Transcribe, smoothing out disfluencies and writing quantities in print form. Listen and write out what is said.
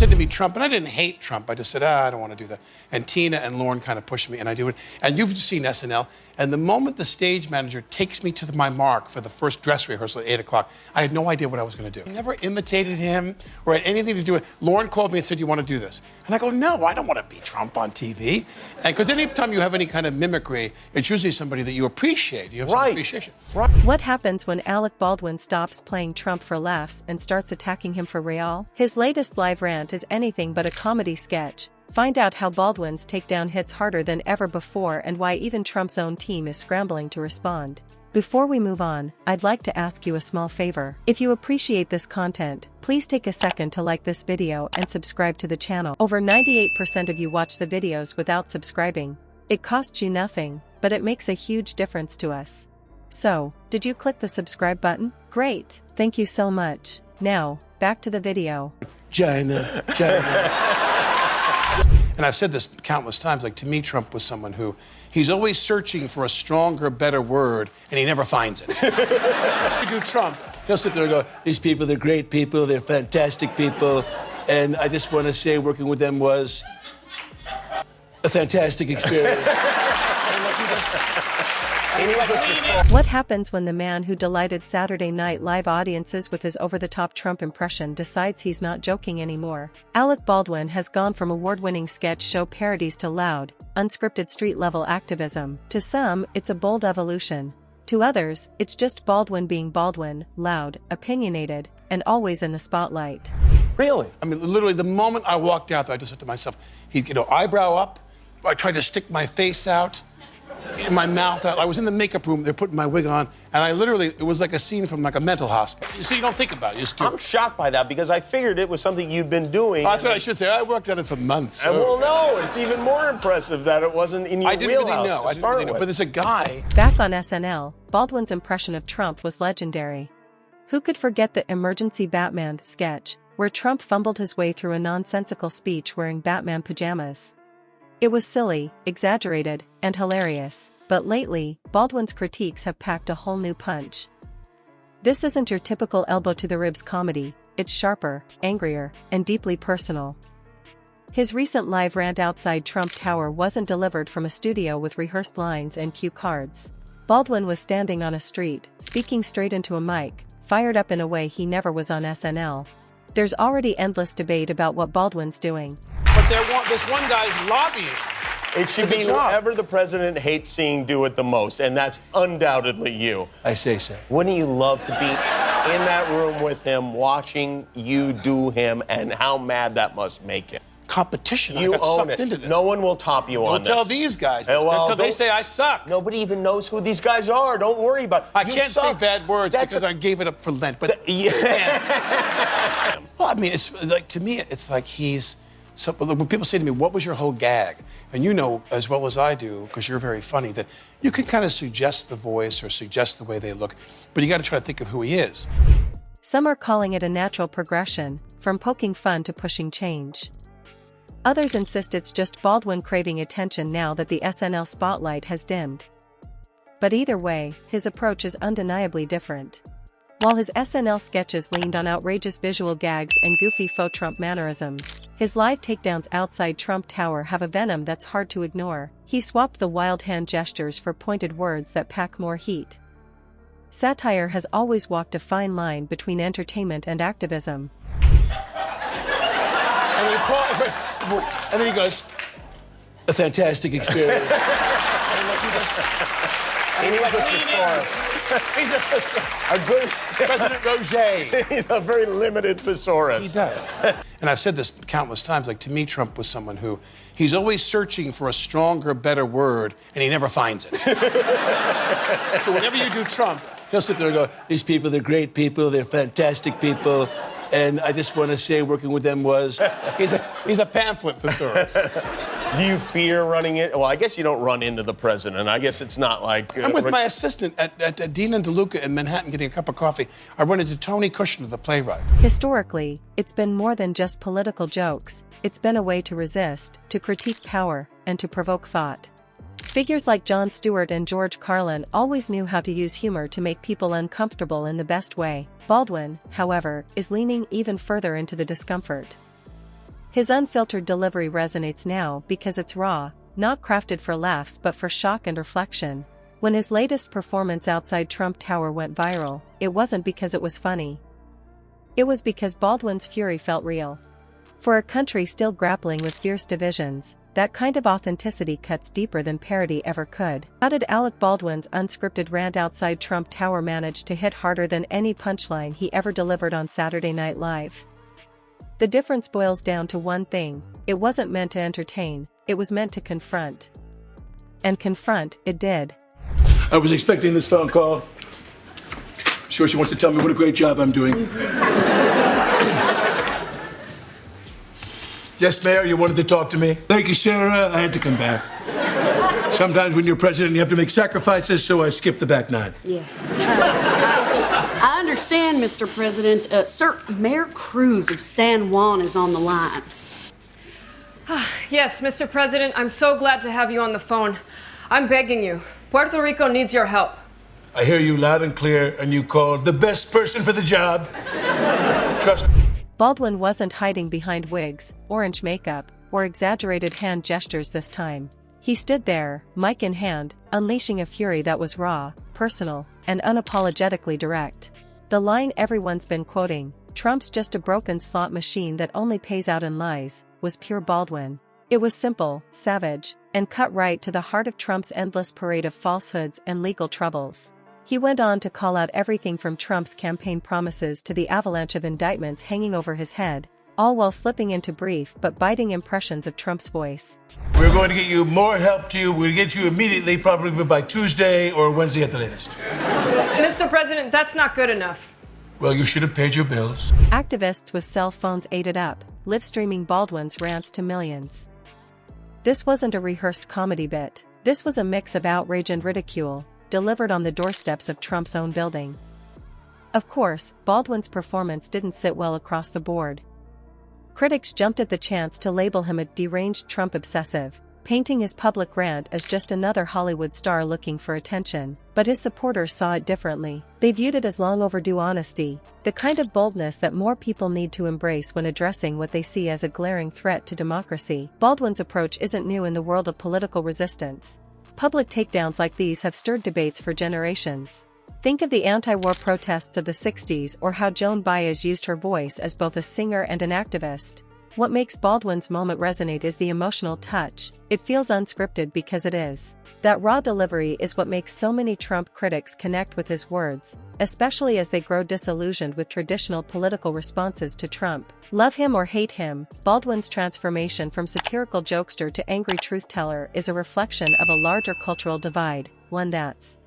pretended to be Trump, and I didn't hate Trump. I just said, I don't want to do that. And Tina and Lauren kind of pushed me, and I do it. And you've seen SNL. And the moment the stage manager takes me to my mark for the first dress rehearsal at 8 o'clock, I had no idea what I was going to do. I never imitated him or had anything to do with it. Lauren called me and said, you want to do this? And I go, no, I don't want to be Trump on TV. And because any time you have any kind of mimicry, it's usually somebody that you appreciate. You have some appreciation. Right. What happens when Alec Baldwin stops playing Trump for laughs and starts attacking him for real? His latest live rant is anything but a comedy sketch. Find out how Baldwin's takedown hits harder than ever before and why even Trump's own team is scrambling to respond. Before we move on, I'd like to ask you a small favor. If you appreciate this content, please take a second to like this video and subscribe to the channel. Over 98% of you watch the videos without subscribing. It costs you nothing, but it makes a huge difference to us. So, did you click the subscribe button? Great, thank you so much. Now, back to the video. China. And I've said this countless times, like, to me, Trump was someone who, he's always searching for a stronger, better word, and he never finds it. You do Trump, he'll sit there and go, These people, they're great people, they're fantastic people, and I just want to say working with them was a fantastic experience. What happens when the man who delighted Saturday Night Live audiences with his over-the-top Trump impression decides he's not joking anymore? Alec Baldwin has gone from award-winning sketch show parodies to loud, unscripted street-level activism. To some, it's a bold evolution. To others, it's just Baldwin being Baldwin, loud, opinionated, and always in the spotlight. Really? I mean, literally, the moment I walked out there, I just said to myself, eyebrow up, I tried to stick my face out, my mouth out. I was in the makeup room, they're putting my wig on, and I literally, it was like a scene from like a mental hospital. You see, you don't think about it, you just do I'm it. shocked by that because I figured it was something you'd been doing. That's what I should say. I worked on it for months. So. Well, no, it's even more impressive that it wasn't in your I didn't wheelhouse. really know. I didn't really know. But there's a guy. Back on SNL, Baldwin's impression of Trump was legendary. Who could forget the Emergency Batman sketch, where Trump fumbled his way through a nonsensical speech wearing Batman pajamas? It was silly, exaggerated, and hilarious. But lately, Baldwin's critiques have packed a whole new punch. This isn't your typical elbow-to-the-ribs comedy, it's sharper, angrier, and deeply personal. His recent live rant outside Trump Tower wasn't delivered from a studio with rehearsed lines and cue cards. Baldwin was standing on a street, speaking straight into a mic, fired up in a way he never was on SNL. There's already endless debate about what Baldwin's doing. But this one guy's lobbying. It should be whoever the president hates seeing do it the most, and that's undoubtedly you. I say so. Wouldn't you love to be in that room with him, watching you do him, and how mad that must make him? Competition. You I got own sucked it. into this. No one will top you on Don't this. tell these guys this. Well, Until they say I suck. Nobody even knows who these guys are. Don't worry about it. I can't say bad words because I gave it up for Lent. But well, I mean, it's like, to me, it's like he's. So, when people say to me, what was your whole gag? And you know as well as I do, because you're very funny, that you can kind of suggest the voice or suggest the way they look, but you got to try to think of who he is. Some are calling it a natural progression, from poking fun to pushing change. Others insist it's just Baldwin craving attention now that the SNL spotlight has dimmed. But either way, his approach is undeniably different. While his SNL sketches leaned on outrageous visual gags and goofy faux Trump mannerisms, his live takedowns outside Trump Tower have a venom that's hard to ignore. He swapped the wild hand gestures for pointed words that pack more heat. Satire has always walked a fine line between entertainment and activism. And then he goes, A fantastic experience. He's a thesaurus. He's a thesaurus. A good President Roger. He's a very limited thesaurus. He does. And I've said this countless times, like, to me, Trump was someone who, he's always searching for a stronger, better word, and he never finds it. So whenever you do Trump, He'll sit there and go, These people, they're great people, they're fantastic people, and I just want to say working with them was... he's a pamphlet thesaurus. Do you fear running in? Well, I guess you don't run into the president. I guess it's not like... I'm with my assistant at Dean and DeLuca in Manhattan getting a cup of coffee. I run into Tony Kushner, the playwright. Historically, it's been more than just political jokes. It's been a way to resist, to critique power, and to provoke thought. Figures like Jon Stewart and George Carlin always knew how to use humor to make people uncomfortable in the best way. Baldwin, however, is leaning even further into the discomfort. His unfiltered delivery resonates now because it's raw, not crafted for laughs but for shock and reflection. When his latest performance outside Trump Tower went viral, it wasn't because it was funny. It was because Baldwin's fury felt real. For a country still grappling with fierce divisions, that kind of authenticity cuts deeper than parody ever could. How did Alec Baldwin's unscripted rant outside Trump Tower manage to hit harder than any punchline he ever delivered on Saturday Night Live? The difference boils down to one thing: it wasn't meant to entertain, it was meant to confront. And confront it did. I was expecting this phone call. Sure, she wants to tell me what a great job I'm doing. Yes, Mayor, you wanted to talk to me? Thank you, Sarah. I had to come back. Sometimes when you're president, you have to make sacrifices, so I skipped the back nine. Yeah. I understand, Mr. President. Sir, Mayor Cruz of San Juan is on the line. Yes, Mr. President, I'm so glad to have you on the phone. I'm begging you. Puerto Rico needs your help. I hear you loud and clear, and you called the best person for the job. Trust me. Baldwin wasn't hiding behind wigs, orange makeup, or exaggerated hand gestures this time. He stood there, mic in hand, unleashing a fury that was raw, personal, and unapologetically direct. The line everyone's been quoting, "Trump's just a broken slot machine that only pays out in lies," was pure Baldwin. It was simple, savage, and cut right to the heart of Trump's endless parade of falsehoods and legal troubles. He went on to call out everything from Trump's campaign promises to the avalanche of indictments hanging over his head, all while slipping into brief but biting impressions of Trump's voice. We're going to get you more help to you. We'll get you immediately, probably by Tuesday or Wednesday at the latest. Mr. President, that's not good enough. Well, you should have paid your bills. Activists with cell phones ate it up, live-streaming Baldwin's rants to millions. This wasn't a rehearsed comedy bit. This was a mix of outrage and ridicule, delivered on the doorsteps of Trump's own building. Of course, Baldwin's performance didn't sit well across the board. Critics jumped at the chance to label him a deranged Trump obsessive, painting his public rant as just another Hollywood star looking for attention, but his supporters saw it differently. They viewed it as long overdue honesty, the kind of boldness that more people need to embrace when addressing what they see as a glaring threat to democracy. Baldwin's approach isn't new in the world of political resistance. Public takedowns like these have stirred debates for generations. Think of the anti-war protests of the 60s or how Joan Baez used her voice as both a singer and an activist. What makes Baldwin's moment resonate is the emotional touch. It feels unscripted because it is. That raw delivery is what makes so many Trump critics connect with his words, especially as they grow disillusioned with traditional political responses to Trump. Love him or hate him, Baldwin's transformation from satirical jokester to angry truth-teller is a reflection of a larger cultural divide, one that's